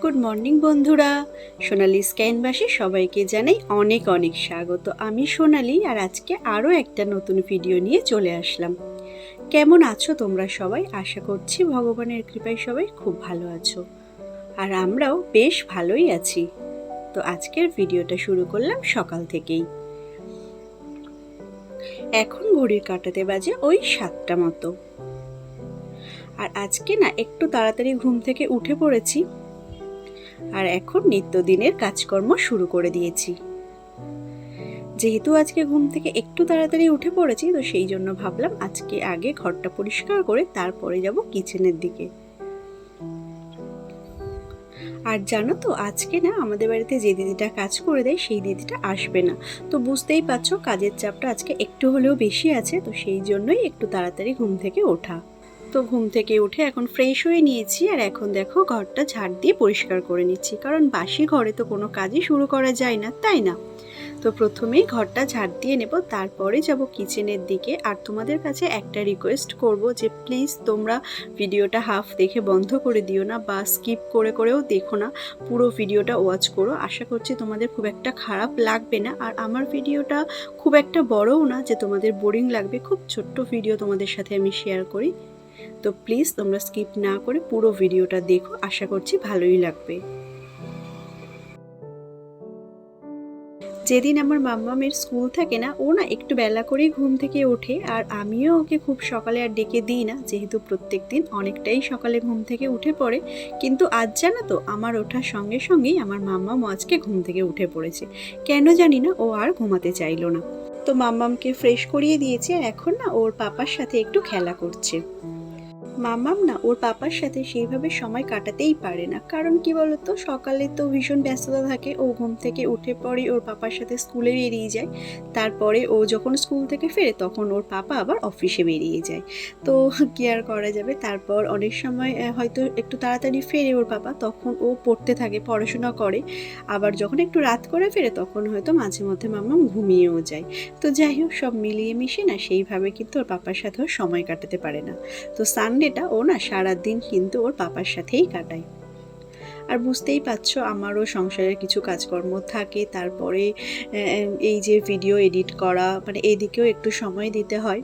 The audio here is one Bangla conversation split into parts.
গুড মর্নিং বন্ধুরা, সোনালি স্ক্যানবাসে সবাইকে জানাই অনেক অনেক স্বাগত। আমি সোনালি আর আজকে আরও একটা নতুন ভিডিও নিয়ে চলে আসলাম। কেমন আছো তোমরা সবাই? আশা করছি ভগবানের কৃপায় সবাই খুব ভালো আছো, আর আমরাও বেশ ভালোই আছি। তো আজকের ভিডিওটা শুরু করলাম সকাল থেকেই। এখন ঘড়ির কাঁটাতে বাজে ওই 7টা মতো। আর আজকে না একটু তাড়াতাড়ি ঘুম থেকে উঠে পড়েছি, আর এখন নিত্যদিনের কাজকর্ম শুরু করে দিয়েছি। যেহেতু আজকে ঘুম থেকে একটু তাড়াতাড়ি উঠে পড়েছি, তো সেই জন্য ভাবলাম আজকে আগে ঘরটা পরিষ্কার করে তারপরে যাব কিচেনের দিকে। আর জানো তো, আজকে না আমাদের বাড়িতে যে দিদিটা কাজ করে দেয় সেই দিদিটা আসবে না। তো বুঝতেই পারছো কাজের চাপটা আজকে একটু হলেও বেশি আছে, তো সেই জন্যই একটু তাড়াতাড়ি ঘুম থেকে ওঠা। তো ঘুম থেকে উঠে এখন ফ্রেশ হয়ে নিয়েছি, আর এখন দেখো ঘরটা ঝাড় দিয়ে পরিষ্কার করে নিচ্ছি, কারণ বাসি ঘরে তো কোনো কাজই শুরু করা যায় না, তাই না? তো প্রথমেই ঘরটা ঝাড় দিয়ে নেব, তারপরে যাব কিচেনের দিকে। আর তোমাদের কাছে একটা রিকোয়েস্ট করব যে প্লিজ তোমরা ভিডিওটা হাফ দেখে বন্ধ করে দিও না, বা স্কিপ করে করেও দেখো না, পুরো ভিডিওটা ওয়াচ করো। আশা করছি তোমাদের খুব একটা খারাপ লাগবে না। আর আমার ভিডিওটা খুব একটা বড়ও না যে তোমাদের বোরিং লাগবে, খুব ছোট্ট ভিডিও তোমাদের সাথে আমি শেয়ার করি। তো প্লিজ তোমরা স্কিপ না করে পুরো ভিডিওটা দেখো, আশা করছি ভালোই লাগবে। যেদিন আমার মাম্মামের স্কুল থাকে না, ও না একটু বেলা করেই ঘুম থেকে ওঠে, আর আমিও ওকে খুব সকালে আর ডেকে দিই না, যেহেতু প্রত্যেক দিন অনেকটাই সকালে ঘুম থেকে উঠে পড়ে। কিন্তু আজ জানো তো, আমার ওঠার সঙ্গে সঙ্গেই আমার মাম্মাম আজকে ঘুম থেকে উঠে পড়েছে। কেন জানি না, ও আর ঘুমাতে চাইলো না। তো মাম্মামকে ফ্রেশ করিয়ে দিয়েছে, আর এখন না ওর পাপার সাথে একটু খেলা করছে। মামাম না ওর পাপার সাথে সেইভাবে সময় কাটাতেই পারে না, কারণ কি বলতো, সকালে তো ভীষণ ব্যস্ততা থাকে, ও ঘুম থেকে উঠে পরে ওর পাপার সাথে স্কুলে বেরিয়ে যায়। তারপরে ও যখন স্কুল থেকে ফেরে তখন ওর পাপা আবার অফিসে বেরিয়ে যায়। তো কি আর করা যাবে, তারপর অনেক সময় হয়তো একটু তাড়াতাড়ি ফেরে ওর পাপা, তখন ও পড়তে থাকে, পড়াশোনা করে। আবার যখন একটু রাত করে ফেরে তখন হয়তো মাঝে মধ্যে মামাম ঘুমিয়েও যায়। তো যাই হোক, সব মিলিয়ে মিশিয়ে না সেইভাবে কিন্তু ওর পাপার সাথেও সময় কাটাতে পারে না। তো সানডেটা ও না সারাদিন কিন্তু ওর পাপার সাথেই কাটায়। আর বুঝতেই পারছো, আমারও সংসারের কিছু কাজকর্ম থাকে, তারপরে এই যে ভিডিও এডিট করা, মানে এদিকেও একটু সময় দিতে হয়।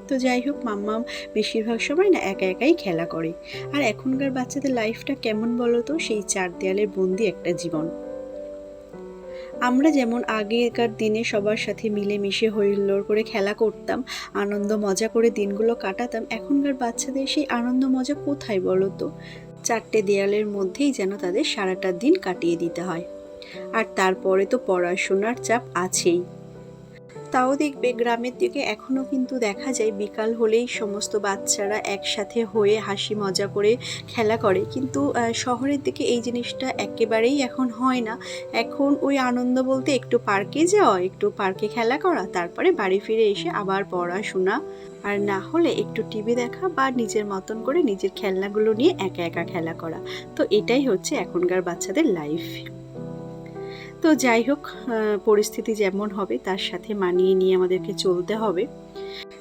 তো যাই হোক, মাম্মাম বেশিরভাগ সময় না একা একাই খেলা করে। আর এখনকার বাচ্চাদের লাইফটা কেমন বলো তো, সেই 4 দেয়ালের বন্দি একটা জীবন। আমরা যেমন আগেকার দিনে সবার সাথে মিলেমিশে হইহুল্লোড় করে খেলা করতাম, আনন্দ মজা করে দিনগুলো কাটাতাম, এখনকার বাচ্চাদের সেই আনন্দ মজা কোথায় বলো তো? 4টে দেয়ালের মধ্যেই যেন তাদের সারাটা দিন কাটিয়ে দিতে হয়। আর তারপরে তো পড়াশোনার চাপ আছেই। তাও দেখবে গ্রামের দিকে এখনও কিন্তু দেখা যায় বিকাল হলেই সমস্ত বাচ্চারা একসাথে হয়ে হাসি মজা করে খেলা করে, কিন্তু শহরের দিকে এই জিনিসটা একেবারেই এখন হয় না। এখন ওই আনন্দ বলতে একটু পার্কে যাওয়া, একটু পার্কে খেলা করা, তারপরে বাড়ি ফিরে এসে আবার পড়াশোনা, আর না হলে একটু টিভি দেখা, বা নিজের মতন করে নিজের খেলনাগুলো নিয়ে একা একা খেলা করা। তো এটাই হচ্ছে এখনকার বাচ্চাদের লাইফ। তো যাই হোক, পরিস্থিতি যেমন হবে তার সাথে মানিয়ে নিয়ে আমাদেরকে চলতে হবে।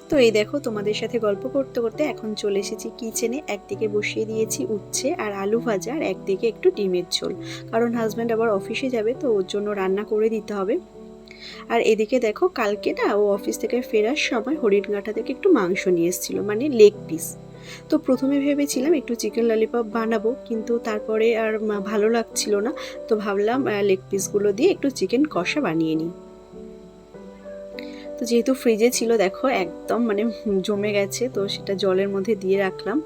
তো এই দেখো, তোমাদের সাথে গল্প করতে করতে এখন চলে এসেছি কিচেনে। একদিকে বসিয়ে দিয়েছি উচ্ছে আর আলু ভাজা, আর একদিকে একটু ডিমের ঝোল, কারণ হাজব্যান্ড আবার অফিসে যাবে, তো ওর জন্য রান্না করে দিতে হবে। আর এদিকে দেখো, কালকে না ও অফিস থেকে ফেরার সময় হরিণঘাটা থেকে একটু মাংস নিয়ে এসেছিলো, মানে লেগ পিস। তো প্রথমে ভেবেছিলাম একটু চিকেন ললিপপ বানাবো, কিন্তু তারপরে আর ভালো লাগছিল না। তো ভাবলাম লেগ পিসগুলো দিয়ে একটু চিকেন কষা বানিয়ে নিই। তো যেহেতু ফ্রিজে ছিল, দেখো একদম মানে জমে গেছে, তো সেটা জলের মধ্যে দিয়ে রাখলাম।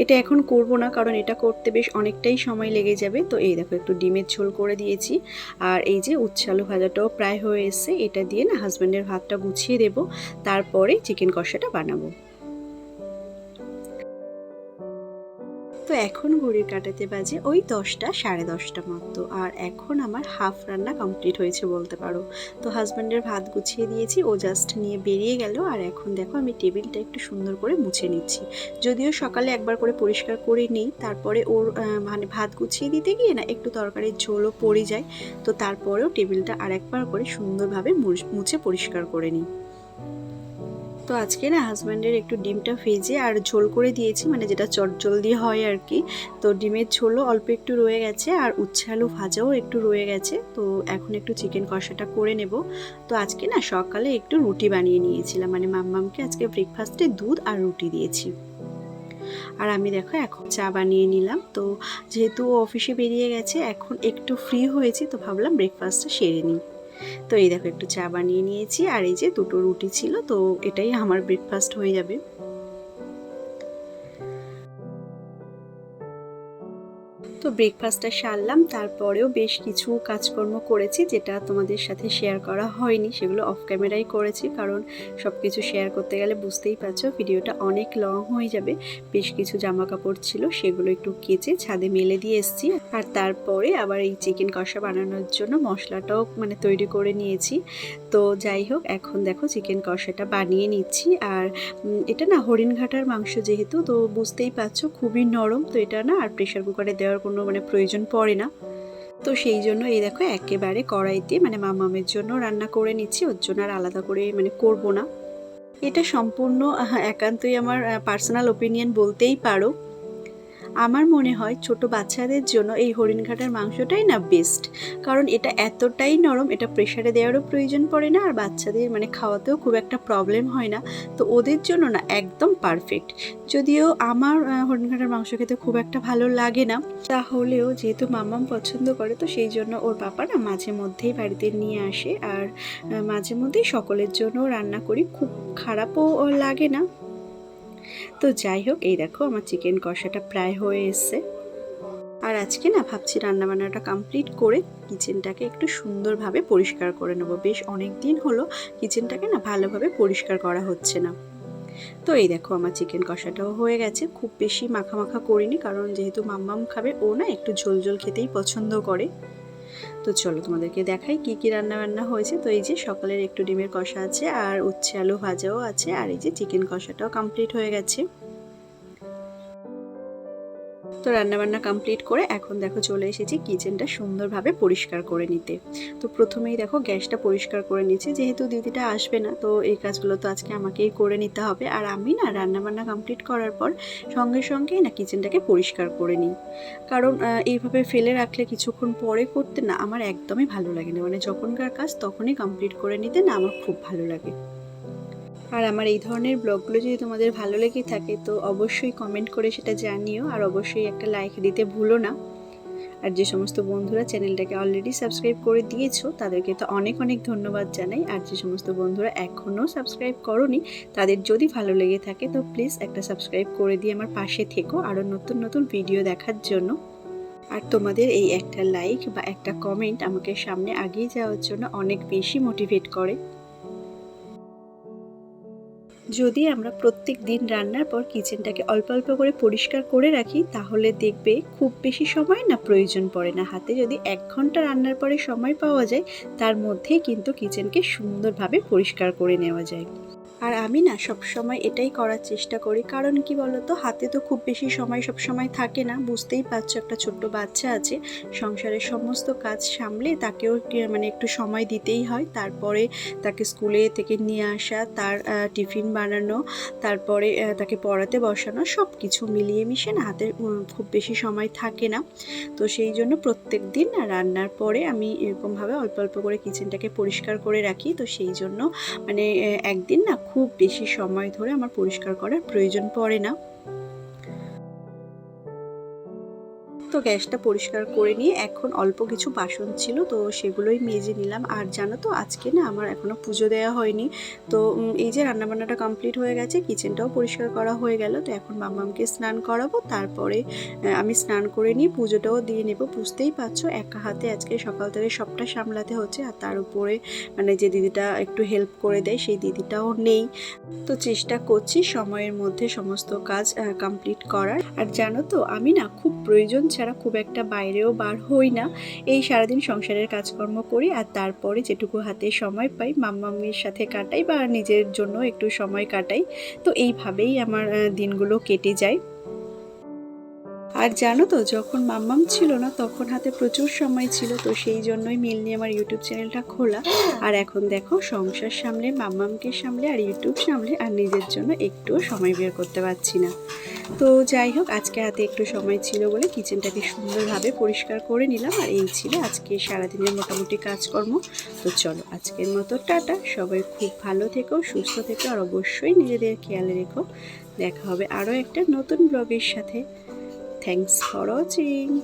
এটা এখন করব না, কারণ এটা করতে বেশ অনেকটাই সময় লেগে যাবে। তো এই দেখো, একটু ডিমের ঝোল করে দিয়েছি, আর এই যে উচ্ছে আলু ভাজাটাও প্রায় হয়ে এসছে, এটা দিয়ে না হাজব্যান্ডের ভাতটা গুছিয়ে দেবো, তারপরে চিকেন কষাটা বানাবো। তো এখন ঘড়ির কাঁটাতে বাজে ওই 10টা সাড়ে 10টা মতো, আর এখন আমার হাফ রান্না কমপ্লিট হয়েছে বলতে পারো। তো হাজব্যান্ডের ভাত গুছিয়ে দিয়েছি, ও জাস্ট নিয়ে বেরিয়ে গেল। আর এখন দেখো আমি টেবিলটা একটু সুন্দর করে মুছে নিচ্ছি, যদিও সকালে একবার করে পরিষ্কার করে নিই, তারপরে ওর মানে ভাত গুছিয়ে দিতে গিয়ে না একটু তরকারির ঝোলও পড়ে যায়। তো তারপরেও টেবিলটা আরেকবার করে সুন্দরভাবে মুছে পরিষ্কার করে নিই। তো আজকে না হাজব্যান্ডের একটু ডিমটা ভেজে আর ঝোল করে দিয়েছি, মানে যেটা চটজলদি হয় আর কি। তো ডিমের ঝোলও অল্প একটু রয়ে গেছে আর উচ্ছে আলু ভাজাও একটু রয়ে গেছে। তো এখন একটু চিকেন কষাটা করে নেব। তো আজকে না সকালে একটু রুটি বানিয়ে নিয়েছিলাম, মানে মাম্মামকে আজকে ব্রেকফাস্টে দুধ আর রুটি দিয়েছি। আর আমি দেখো এখন চা বানিয়ে নিলাম। তো যেহেতু ও অফিসে বেরিয়ে গেছে, এখন একটু ফ্রি হয়েছি, তো ভাবলাম ব্রেকফাস্টটা সেরে নিই। তো এই দেখো একটু চা বানিয়ে নিয়েছি আর এই যে দুটো রুটি ছিল, তো এটাই আমার ব্রেকফাস্ট হয়ে যাবে। তো ব্রেকফাস্টটা সারলাম, তারপরেও বেশ কিছু কাজকর্ম করেছি যেটা তোমাদের সাথে শেয়ার করা হয়নি, সেগুলো অফ ক্যামেরাই করেছি, কারণ সব কিছু শেয়ার করতে গেলে বুঝতেই পারছো ভিডিওটা অনেক লং হয়ে যাবে। বেশ কিছু জামা কাপড় ছিল, সেগুলো একটু কেচে ছাদে মেলে দিয়ে এসেছি। আর তারপরে আবার এই চিকেন কষা বানানোর জন্য মশলাটাও মানে তৈরি করে নিয়েছি। তো যাই হোক, এখন দেখো চিকেন কষাটা বানিয়ে নিচ্ছি। আর এটা না হরিণঘাটার মাংস যেহেতু, তো বুঝতেই পারছো খুবই নরম, তো এটা না আর প্রেশার কুকারে দেওয়ার কোনো মানে প্রয়োজন পড়ে না। তো সেই জন্য এই দেখো একেবারে কড়াইতে মানে মামামের জন্য রান্না করে নিচ্ছি, ওর জন্য আর আলাদা করে মানে করব না। এটা সম্পূর্ণ একান্তই আমার পার্সোনাল ওপিনিয়ন বলতেই পারো। আমার মনে হয় ছোট বাচ্চাদের জন্য এই হরিণঘাটার মাংসটাই না বেস্ট, কারণ এটা এতটাই নরম, এটা প্রেসারে দেওয়ারও প্রয়োজন পড়ে না, আর বাচ্চাদের মানে খাওয়াতেও খুব একটা প্রবলেম হয় না। তো ওদের জন্য না একদম পারফেক্ট। যদিও আমার হরিণঘাটার মাংস খেতে খুব একটা ভালো লাগে না, তাহলেও যেহেতু মাম্মাম পছন্দ করে, তো সেই জন্য ওর বাবা না মাঝে মধ্যেই বাড়িতে নিয়ে আসে, আর মাঝে মধ্যেই সকলের জন্য রান্না করি, খুব খারাপও লাগে না। তো যাই হোক, এই দেখো আমার চিকেন কষাটা প্রায় হয়ে এসছে। আর আজকে না ভাবছি রান্নাবান্নাটা কমপ্লিট করে কিচেনটাকে একটু সুন্দরভাবে পরিষ্কার করে নেব। বেশ অনেক দিন হলো কিচেনটাকে না ভালোভাবে পরিষ্কার করা হচ্ছে না। তো এই দেখো আমার চিকেন কষাটাও হয়ে গেছে, খুব বেশি মাখা মাখা করিনি, কারণ যেহেতু মাম্মাম খাবে, ও না একটু ঝোল ঝোল খেতেই পছন্দ করে। তো চলো তোমাদেরকে দেখাই কি কি রান্না বান্না হয়েছে। তো এই যে সকালের একটু ডিমের কষা আছে, আর উচ্ছে আলু ভাজাও আছে, আর এই যে চিকেন কষাটাও কমপ্লিট হয়ে গেছে। তো রান্নাবান্না কমপ্লিট করে এখন দেখো চলে এসেছি কিচেনটা সুন্দরভাবে পরিষ্কার করে নিতে। তো প্রথমেই দেখো গ্যাসটা পরিষ্কার করে নিচ্ছি, যেহেতু দিদিটা আসবে না, তো এই কাজগুলো তো আজকে আমাকেই করে নিতে হবে। আর আমি না রান্নাবান্না কমপ্লিট করার পর সঙ্গে সঙ্গেই না কিচেনটাকে পরিষ্কার করে নিই, কারণ এইভাবে ফেলে রাখলে কিছুক্ষণ পরে করতে না আমার একদমই ভালো লাগে না, মানে যখনকার কাজ তখনই কমপ্লিট করে নিতে না আমার খুব ভালো লাগে। আর আমার এই ধরনের ব্লগগুলো যদি তোমাদের ভালো লেগে থাকে, তো অবশ্যই কমেন্ট করে সেটা জানিও, আর অবশ্যই একটা লাইক দিতে ভুলো না। আর যে সমস্ত বন্ধুরা চ্যানেলটাকে অলরেডি সাবস্ক্রাইব করে দিয়েছো, তাদেরকে তো অনেক অনেক ধন্যবাদ জানাই। আর যে সমস্ত বন্ধুরা এখনও সাবস্ক্রাইব করোনি, তাদের যদি ভালো লেগে থাকে তো প্লিজ একটা সাবস্ক্রাইব করে দিয়ে আমার পাশে থেকো আরও নতুন নতুন ভিডিও দেখার জন্য। আর তোমাদের এই একটা লাইক বা একটা কমেন্ট আমাকে সামনে এগিয়ে যাওয়ার জন্য অনেক বেশি মোটিভেট করে। যদি আমরা প্রত্যেক দিন রান্নার পর কিচেনটাকে অল্প অল্প করে পরিষ্কার করে রাখি, তাহলে দেখবে খুব বেশি সময় না প্রয়োজন পড়ে না হাতে। যদি 1 ঘন্টা রান্নার পরে সময় পাওয়া যায়, তার মধ্যেই কিন্তু কিচেনকে সুন্দরভাবে পরিষ্কার করে নেওয়া যায়। আর আমি না সবসময় এটাই করার চেষ্টা করি, কারণ কি বলতো, হাতে তো খুব বেশি সময় সব সময় থাকে না, বুঝতেই পারছো একটা ছোট্ট বাচ্চা আছে, সংসারের সমস্ত কাজ সামলে তাকেও মানে একটু সময় দিতেই হয়। তারপরে তাকে স্কুলে থেকে নিয়ে আসা, তার টিফিন বানানো, তারপরে তাকে পড়াতে বসানো, সব কিছু মিলিয়ে মিশে না হাতে খুব বেশি সময় থাকে না। তো সেই জন্য প্রত্যেক দিন না রান্নার পরে আমি এরকমভাবে অল্প অল্প করে কিচেনটাকে পরিষ্কার করে রাখি। তো সেই জন্য মানে একদিন না খুব বেশি সময় ধরে আমার পরিষ্কার করার প্রয়োজন পড়ে না। তো গ্যাসটা পরিষ্কার করে নিয়ে এখন অল্প কিছু বাসন ছিল, তো সেগুলোই মেজে নিলাম। আর জানো তো আজকে না আমার এখনও পুজো দেওয়া হয়নি। তো এই যে রান্নাবান্নাটা কমপ্লিট হয়ে গেছে, কিচেনটাও পরিষ্কার করা হয়ে গেল। তো এখন মাম্মামকে স্নান করাবো, তারপরে আমি স্নান করে নিয়ে পুজোটাও দিয়ে নেব। বুঝতেই পারছো একা হাতে আজকে সকাল থেকে সবটা সামলাতে হচ্ছে, আর তার উপরে মানে যে দিদিটা একটু হেল্প করে দেয় সেই দিদিটাও নেই। তো চেষ্টা করছি সময়ের মধ্যে সমস্ত কাজ কমপ্লিট করার। আর জানো তো আমি না খুব প্রয়োজন ছাড়া খুব একটা বাইরেও বার হই না, এই সারাদিন সংসারের কাজকর্ম করি, আর তারপরে যেটুকু হাতে সময় পাই মাম্মামের সাথে কাটাই বা নিজের জন্য একটু সময় কাটাই। তো এইভাবেই আমার দিনগুলো কেটে যায়। আর জানো তো, যখন মাম্মাম ছিল না তখন হাতে প্রচুর সময় ছিল, তো সেই জন্যই মেনলি আমার ইউটিউব চ্যানেলটা খোলা। আর এখন দেখো সংসার সামলে, মাম্মামকে সামলে, আর ইউটিউব সামলে, আর নিজের জন্য একটুও সময় বের করতে পারছি না। তো যাই হোক, আজকে হাতে একটু সময় ছিল বলে কিচেনটাকে সুন্দরভাবে পরিষ্কার করে নিলাম। আর এই ছিল আজকে সারাদিনের মোটামুটি কাজকর্ম। তো চলো আজকের মতো টাটা, সবাই খুব ভালো থেকো, সুস্থ থেকো, আর অবশ্যই নিজেদের খেয়াল রেখো। দেখা হবে আরও একটা নতুন ব্লগের সাথে। Thanks for watching.